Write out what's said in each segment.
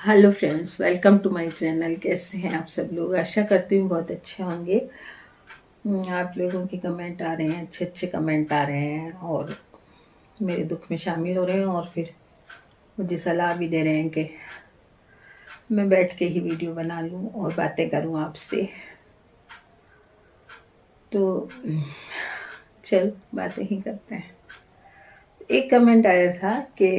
Hello friends, welcome to my channel. कैसे हैं आप सब लोग? आशा करती हूँ बहुत अच्छे होंगे। आप लोगों के कमेंट आ रहे हैं, अच्छे अच्छे कमेंट आ रहे हैं और मेरे दुख में शामिल हो रहे हैं और फिर मुझे सलाह भी दे रहे हैं कि मैं बैठ के ही वीडियो बना लूँ और बातें करूँ आपसे। तो चल बातें ही करते हैं। एक कमेंट आया था कि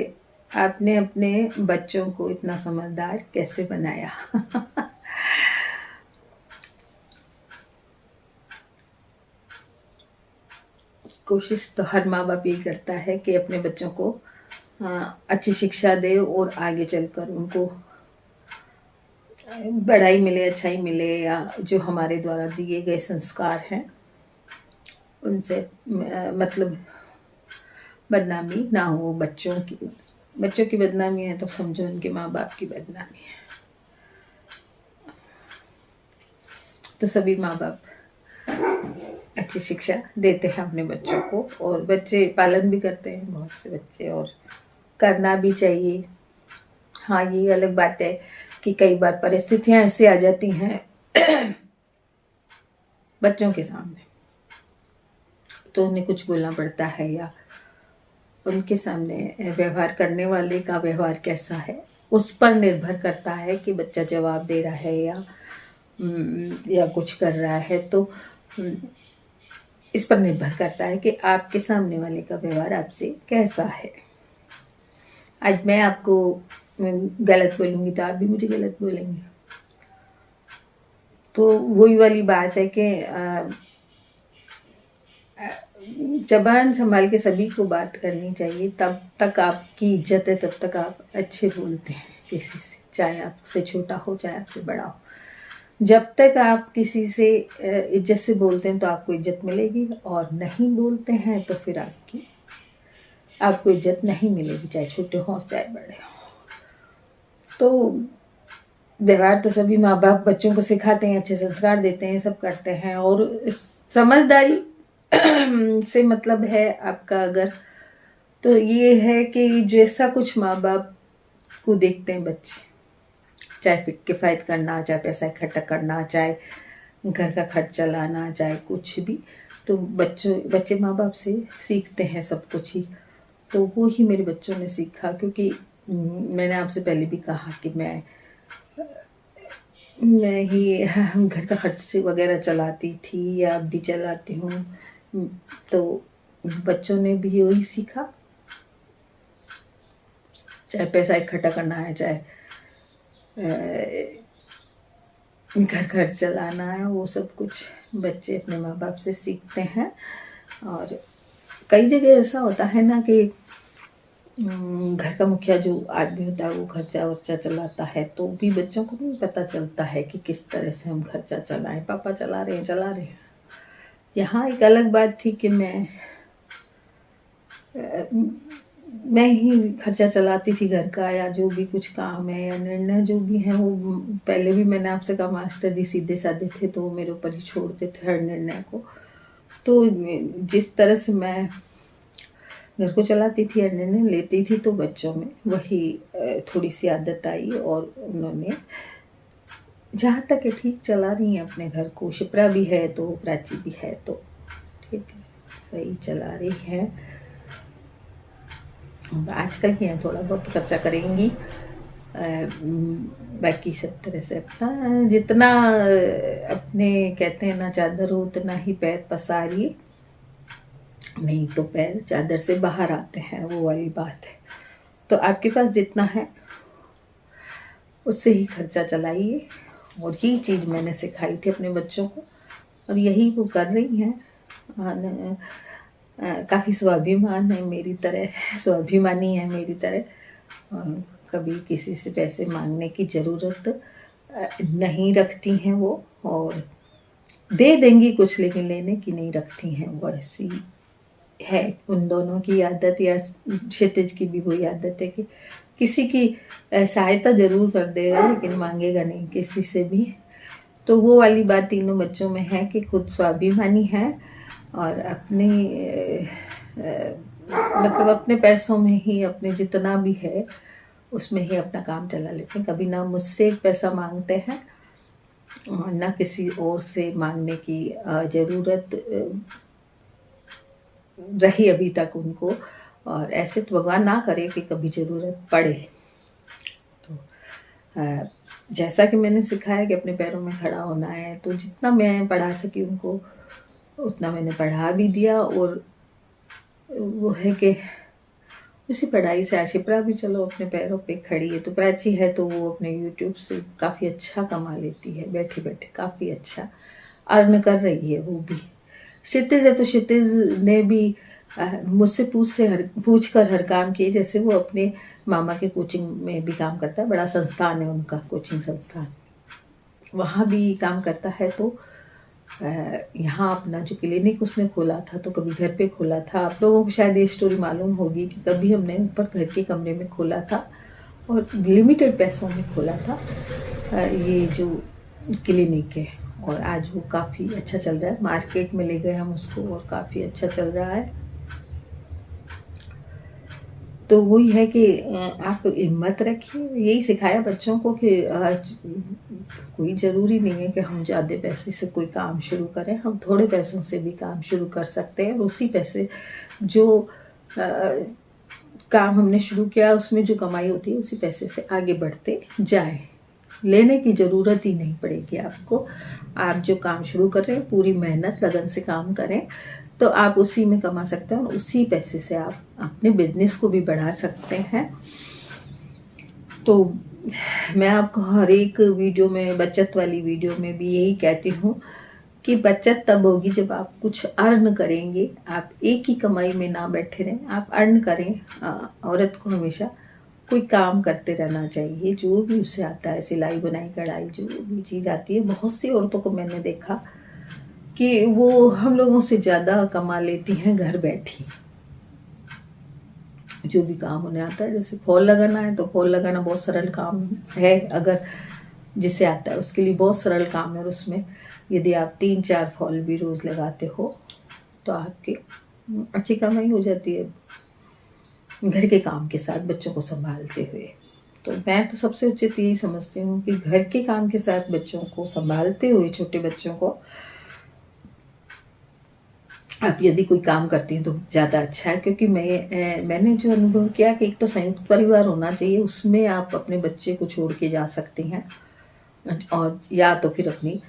आपने अपने बच्चों को इतना समझदार कैसे बनाया। कोशिश तो हर माँ बाप यही करता है कि अपने बच्चों को अच्छी शिक्षा दे और आगे चलकर उनको बढ़ाई मिले, अच्छाई मिले, या जो हमारे द्वारा दिए गए संस्कार हैं उनसे मतलब बदनामी ना हो बच्चों की। बच्चों की बदनामी है तो समझो उनके माँ बाप की बदनामी है। तो सभी माँ बाप अच्छी शिक्षा देते हैं अपने बच्चों को और बच्चे पालन भी करते हैं, बहुत से बच्चे, और करना भी चाहिए। हाँ, ये अलग बात है कि कई बार परिस्थितियां ऐसी आ जाती हैं बच्चों के सामने तो उन्हें कुछ बोलना पड़ता है, या उनके सामने व्यवहार करने वाले का व्यवहार कैसा है उस पर निर्भर करता है कि बच्चा जवाब दे रहा है या कुछ कर रहा है। तो इस पर निर्भर करता है कि आपके सामने वाले का व्यवहार आपसे कैसा है। आज मैं आपको गलत बोलूंगी तो आप भी मुझे गलत बोलेंगे। तो वही वाली बात है कि जबान संभाल के सभी को बात करनी चाहिए, तब तक आपकी इज्जत है, तब तक आप अच्छे बोलते हैं किसी से, चाहे आपसे छोटा हो चाहे आपसे बड़ा हो। जब तक आप किसी से इज्जत से बोलते हैं तो आपको इज्जत मिलेगी, और नहीं बोलते हैं तो फिर आपको इज्जत नहीं मिलेगी, चाहे छोटे हों चाहे बड़े हों। तो व्यवहार तो सभी माँ बाप बच्चों को सिखाते हैं, अच्छे संस्कार देते हैं, सब करते हैं। और समझदारी से मतलब है आपका अगर, तो ये है कि जैसा कुछ माँ बाप को देखते हैं बच्चे, चाहे फिर किफ़ायत करना, चाहे पैसा इकट्ठा करना, चाहे घर का खर्च चलाना, चाहे कुछ भी, तो बच्चे माँ बाप से सीखते हैं सब कुछ ही। तो वो ही मेरे बच्चों ने सीखा, क्योंकि मैंने आपसे पहले भी कहा कि मैं ही घर का खर्च वगैरह चलाती थी या अब भी चलाती हूँ। तो बच्चों ने भी वही सीखा, चाहे पैसा इकट्ठा करना है, चाहे घर खर्च चलाना है, वो सब कुछ बच्चे अपने माँ बाप से सीखते हैं। और कई जगह ऐसा होता है ना कि घर का मुखिया जो आदमी होता है वो खर्चा वर्चा चलाता है, तो भी बच्चों को नहीं पता चलता है कि किस तरह से हम खर्चा चलाएं। पापा चला रहे हैं। यहाँ एक अलग बात थी कि मैं ही खर्चा चलाती थी घर का, या जो भी कुछ काम है या निर्णय जो भी है वो पहले भी मैंने आपसे कहा मास्टर जी सीधे साधे थे, तो वो मेरे ऊपर ही छोड़ते थे हर निर्णय को। तो जिस तरह से मैं घर को चलाती थी या निर्णय लेती थी, तो बच्चों में वही थोड़ी सी आदत आई और उन्होंने, जहाँ तक है ठीक चला रही हैं अपने घर को। शिप्रा भी है तो प्राची भी है, तो ठीक है, सही चला रही है। आजकल की हैं, थोड़ा बहुत खर्चा करेंगी, बाकी सब तरह से अपना जितना अपने कहते हैं ना, चादर हो उतना ही पैर पसारिए, नहीं तो पैर चादर से बाहर आते हैं, वो वाली बात है। तो आपके पास जितना है उससे ही खर्चा चलाइए, और यही चीज़ मैंने सिखाई थी अपने बच्चों को और यही वो कर रही हैं। काफ़ी स्वाभिमान है मेरी तरह, स्वाभिमानी है मेरी तरह। कभी किसी से पैसे मांगने की ज़रूरत नहीं रखती हैं वो, और दे देंगी कुछ लेकिन लेने की नहीं रखती हैं वो। ऐसी है उन दोनों की आदत, या क्षितिज की भी वही आदत है कि किसी की सहायता जरूर कर देगा लेकिन मांगेगा नहीं किसी से भी। तो वो वाली बात तीनों बच्चों में है कि खुद स्वाभिमानी है और अपनी मतलब अपने पैसों में ही अपने जितना भी है उसमें ही अपना काम चला लेते हैं। कभी ना मुझसे पैसा मांगते हैं और ना किसी और से मांगने की ज़रूरत रही अभी तक उनको, और ऐसे तो भगवान ना करे कि कभी ज़रूरत पड़े। तो जैसा कि मैंने सिखाया कि अपने पैरों में खड़ा होना है, तो जितना मैं पढ़ा सकी उनको उतना मैंने पढ़ा भी दिया। और वो है कि उसी पढ़ाई से आशिप्रा भी चलो अपने पैरों पे खड़ी है। तो प्राची है तो वो अपने यूट्यूब से काफ़ी अच्छा कमा लेती है, बैठे बैठे काफ़ी अच्छा अर्न कर रही है वो भी। क्षितिज है तो क्षितिज ने भी मुझसे पूछ कर हर काम किए। जैसे वो अपने मामा के कोचिंग में भी काम करता है, बड़ा संस्थान है उनका, कोचिंग संस्थान, वहाँ भी काम करता है। तो यहाँ अपना जो क्लिनिक उसने खोला था तो कभी घर पे खोला था। आप लोगों को शायद ये स्टोरी मालूम होगी कि कभी हमने ऊपर घर के कमरे में खोला था और लिमिटेड पैसों में खोला था ये जो क्लिनिक है। और आज वो काफ़ी अच्छा चल रहा है, मार्केट में ले गए हम उसको और काफ़ी अच्छा चल रहा है। तो वही है कि आप हिम्मत रखिए। यही सिखाया बच्चों को कि कोई ज़रूरी नहीं है कि हम ज़्यादा पैसे से कोई काम शुरू करें, हम थोड़े पैसों से भी काम शुरू कर सकते हैं। और उसी पैसे जो काम हमने शुरू किया उसमें जो कमाई होती है उसी पैसे से आगे बढ़ते जाएं। लेने की ज़रूरत ही नहीं पड़ेगी आपको। आप जो काम शुरू कर रहे हैं पूरी मेहनत लगन से काम करें तो आप उसी में कमा सकते हैं और उसी पैसे से आप अपने बिजनेस को भी बढ़ा सकते हैं। तो मैं आपको हर एक वीडियो में, बचत वाली वीडियो में भी यही कहती हूँ कि बचत तब होगी जब आप कुछ अर्न करेंगे। आप एक ही कमाई में ना बैठे रहें, आप अर्न करें। औरत को हमेशा कोई काम करते रहना चाहिए, जो भी उसे आता है, सिलाई बुनाई कढ़ाई जो भी चीज़ आती है। बहुत सी औरतों को मैंने देखा कि वो हम लोगों से ज़्यादा कमा लेती हैं घर बैठी। जो भी काम उन्हें आता है, जैसे फॉल लगाना है तो फॉल लगाना बहुत सरल काम है, अगर जिसे आता है उसके लिए बहुत सरल काम है। और उसमें यदि आप 3-4 फॉल भी रोज़ लगाते हो तो आपकी अच्छी कमाई हो जाती है घर के काम के साथ, बच्चों को संभालते हुए। तो मैं तो सबसे उचित यही समझती हूँ कि घर के काम के साथ बच्चों को संभालते हुए, छोटे बच्चों को आप यदि कोई काम करती हैं तो ज़्यादा अच्छा है। क्योंकि मैंने जो अनुभव किया कि एक तो संयुक्त परिवार होना चाहिए, उसमें आप अपने बच्चे को छोड़ के जा सकती हैं, और या तो फिर अपनी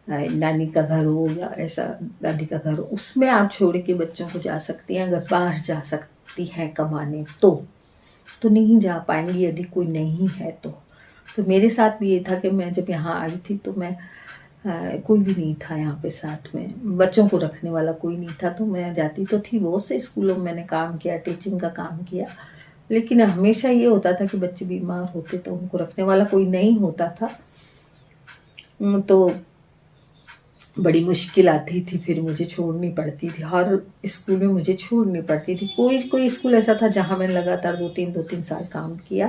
नानी का घर हो या ऐसा दादी का घर हो, उसमें आप छोड़ के बच्चों को जा सकती हैं। अगर बाहर जा सकती हैं कमाने तो नहीं जा पाएंगी यदि कोई नहीं है तो मेरे साथ भी ये था कि मैं जब यहाँ आई थी तो मैं कोई भी नहीं था यहाँ पे साथ में, बच्चों को रखने वाला कोई नहीं था। तो मैं जाती तो थी, बहुत से स्कूलों में मैंने काम किया, टीचिंग का काम किया, लेकिन हमेशा ये होता था कि बच्चे बीमार होते तो उनको रखने वाला कोई नहीं होता था। तो बड़ी मुश्किल आती थी, फिर मुझे छोड़नी पड़ती थी। हर स्कूल में मुझे छोड़नी पड़ती थी। कोई स्कूल ऐसा था जहाँ मैंने लगातार 2-3 साल काम किया।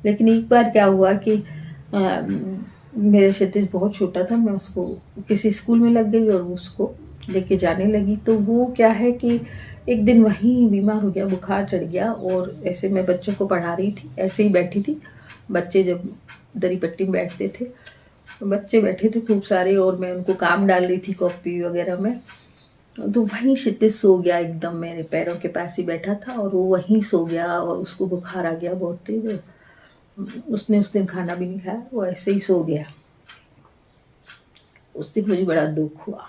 लेकिन एक बार क्या हुआ कि मेरा क्षितिज बहुत छोटा था, मैं उसको किसी स्कूल में लग गई और उसको लेके जाने लगी। तो वो क्या है कि एक दिन वहीं बीमार हो गया, बुखार चढ़ गया। और ऐसे मैं बच्चों को पढ़ा रही थी, ऐसे ही बैठी थी, बच्चे जब दरी पट्टी में बैठते थे, बच्चे बैठे थे खूब सारे और मैं उनको काम डाल रही थी कॉपी वगैरह में। तो वहीं क्षितिज सो गया, एकदम मेरे पैरों के पास ही बैठा था और वो वहीं सो गया और उसको बुखार आ गया बहुत तेज। उसने उस दिन खाना भी नहीं खाया, वो ऐसे ही सो गया। उस दिन मुझे बड़ा दुख हुआ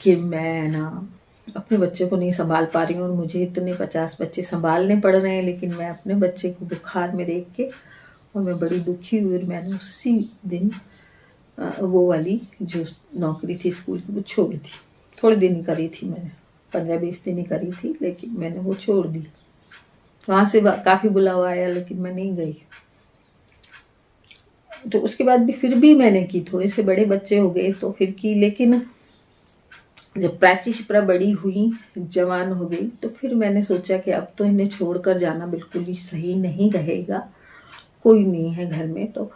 कि मैं ना अपने बच्चे को नहीं संभाल पा रही हूँ और मुझे इतने 50 बच्चे संभालने पड़ रहे हैं, लेकिन मैं अपने बच्चे को बुखार में देख के और मैं बड़ी दुखी हुई। और मैंने उसी दिन वो वाली जो नौकरी थी स्कूल की वो छोड़ दी। थोड़े दिन ही करी थी मैंने, 15-20 दिन ही करी थी, लेकिन मैंने वो छोड़ दी। वहाँ से काफ़ी बुलावा आया लेकिन मैं नहीं गई। तो उसके बाद भी फिर भी मैंने की, थोड़े से बड़े बच्चे हो गए तो फिर की। लेकिन जब प्राची शिप्रा बड़ी हुई, जवान हो गई, तो फिर मैंने सोचा कि अब तो इन्हें छोड़कर जाना बिल्कुल ही सही नहीं रहेगा, कोई नहीं है घर में। तो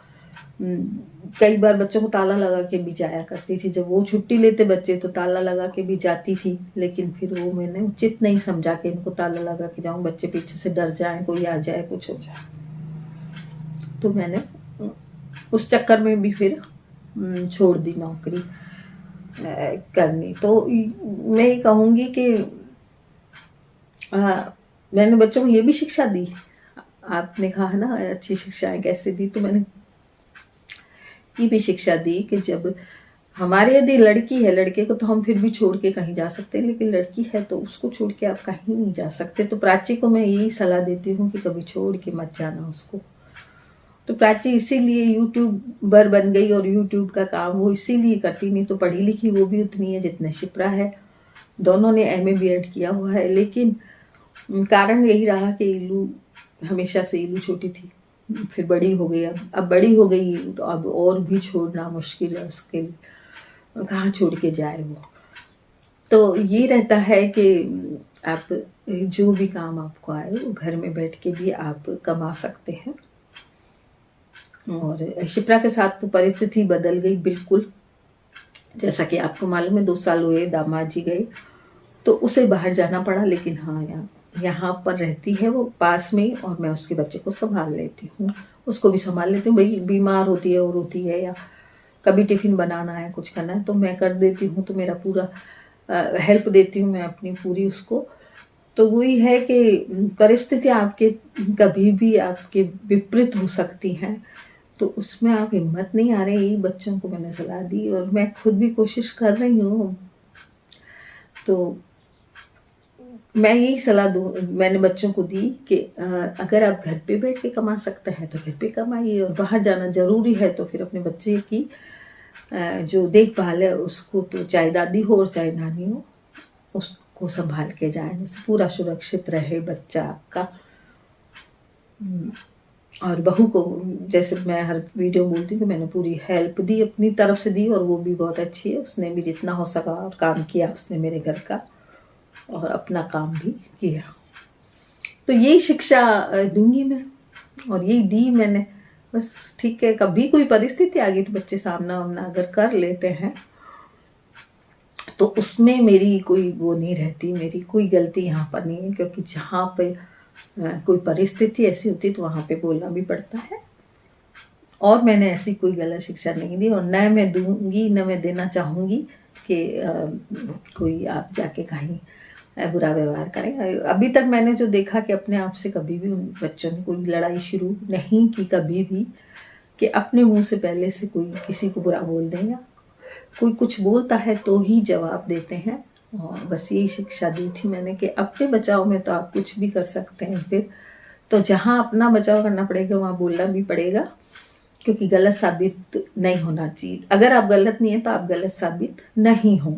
कई बार बच्चों को ताला लगा के भी जाया करती थी। जब वो छुट्टी लेते बच्चे तो ताला लगा के भी जाती थी, लेकिन फिर वो मैंने उचित नहीं समझा कि इनको ताला लगा के जाऊं, बच्चे पीछे से डर जाए, कोई आ जाए, कुछ हो जाए। तो मैंने उस चक्कर में भी फिर छोड़ दी नौकरी करनी। तो मैं ये कहूँगी कि मैंने बच्चों को ये भी शिक्षा दी। आपने कहा ना अच्छी शिक्षाएं कैसे दी, तो मैंने ये भी शिक्षा दी कि जब हमारे यदि लड़की है, लड़के को तो हम फिर भी छोड़ के कहीं जा सकते हैं, लेकिन लड़की है तो उसको छोड़ के आप कहीं नहीं जा सकते। तो प्राची को मैं यही सलाह देती हूँ कि कभी छोड़ के मत जाना उसको। तो प्राची इसीलिए यूट्यूबर बन गई, और यूट्यूब का काम वो इसीलिए करती, नहीं तो पढ़ी लिखी वो भी उतनी है जितना शिप्रा है। दोनों ने MA BEd किया हुआ है, लेकिन कारण यही रहा कि इलू हमेशा से, इलू छोटी थी, फिर बड़ी हो गई, अब बड़ी हो गई तो अब और भी छोड़ना मुश्किल है उसके लिए, कहाँ छोड़ के जाए वो। तो ये रहता है कि आप जो भी काम आपको आए वो घर में बैठ के भी आप कमा सकते हैं। और शिप्रा के साथ तो परिस्थिति बदल गई बिल्कुल। जैसा कि आपको मालूम है 2 साल हुए दामाद जी गए तो उसे बाहर जाना पड़ा, लेकिन हाँ यहाँ पर रहती है वो पास में, और मैं उसके बच्चे को संभाल लेती हूँ, उसको भी संभाल लेती हूँ। भाई बीमार होती है और रोती है, या कभी टिफ़िन बनाना है, कुछ करना है तो मैं कर देती हूँ, तो मेरा पूरा हेल्प देती हूँ मैं अपनी पूरी उसको। तो वही है कि परिस्थिति आपके कभी भी आपके विपरीत हो सकती हैं, तो उसमें आप हिम्मत नहीं आ रही। बच्चों को मैंने सलाह दी और मैं खुद भी कोशिश कर रही हूँ। तो मैं यही सलाह मैंने बच्चों को दी कि अगर आप घर पे बैठ के कमा सकते हैं तो घर पे कमाइए, और बाहर जाना ज़रूरी है तो फिर अपने बच्चे की जो देखभाल है उसको, तो चाहे दादी हो और चाहे नानी हो, उसको संभाल के जाए, जिससे पूरा सुरक्षित रहे बच्चा आपका। और बहू को, जैसे मैं हर वीडियो बोलती हूँ कि मैंने पूरी हेल्प दी, अपनी तरफ से दी, और वो भी बहुत अच्छी है। उसने भी जितना हो सका और काम किया उसने मेरे घर का, और अपना काम भी किया। तो यही शिक्षा दूंगी मैं, और यही दी मैंने। बस ठीक है, कभी कोई परिस्थिति आ गई तो बच्चे सामना वामना अगर कर लेते हैं तो उसमें मेरी कोई वो नहीं रहती, मेरी कोई गलती यहाँ पर नहीं है, क्योंकि जहाँ पे कोई परिस्थिति ऐसी होती है तो वहाँ पे बोलना भी पड़ता है। और मैंने ऐसी कोई गलत शिक्षा नहीं दी, और न मैं दूंगी न मैं देना चाहूँगी कि कोई आप जाके कहीं बुरा व्यवहार करें। अभी तक मैंने जो देखा कि अपने आप से कभी भी उन बच्चों ने कोई लड़ाई शुरू नहीं की, कभी भी, कि अपने मुंह से पहले से कोई किसी को बुरा बोल दें, या कोई कुछ बोलता है तो ही जवाब देते हैं। और बस यही शिक्षा दी थी मैंने कि अपने बचाव में तो आप कुछ भी कर सकते हैं, फिर तो जहाँ अपना बचाव करना पड़ेगा वहाँ बोलना भी पड़ेगा, क्योंकि गलत साबित नहीं होना चाहिए। अगर आप गलत नहीं है तो आप गलत साबित नहीं हो।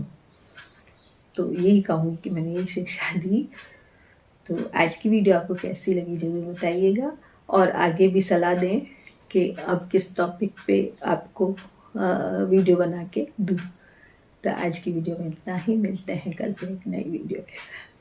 तो यही कहूँगी कि मैंने यही शिक्षा दी। तो आज की वीडियो आपको कैसी लगी ज़रूर बताइएगा, और आगे भी सलाह दें कि अब किस टॉपिक पे आपको वीडियो बना के दूँ। तो आज की वीडियो में इतना ही, मिलते हैं कल फिर एक नई वीडियो के साथ।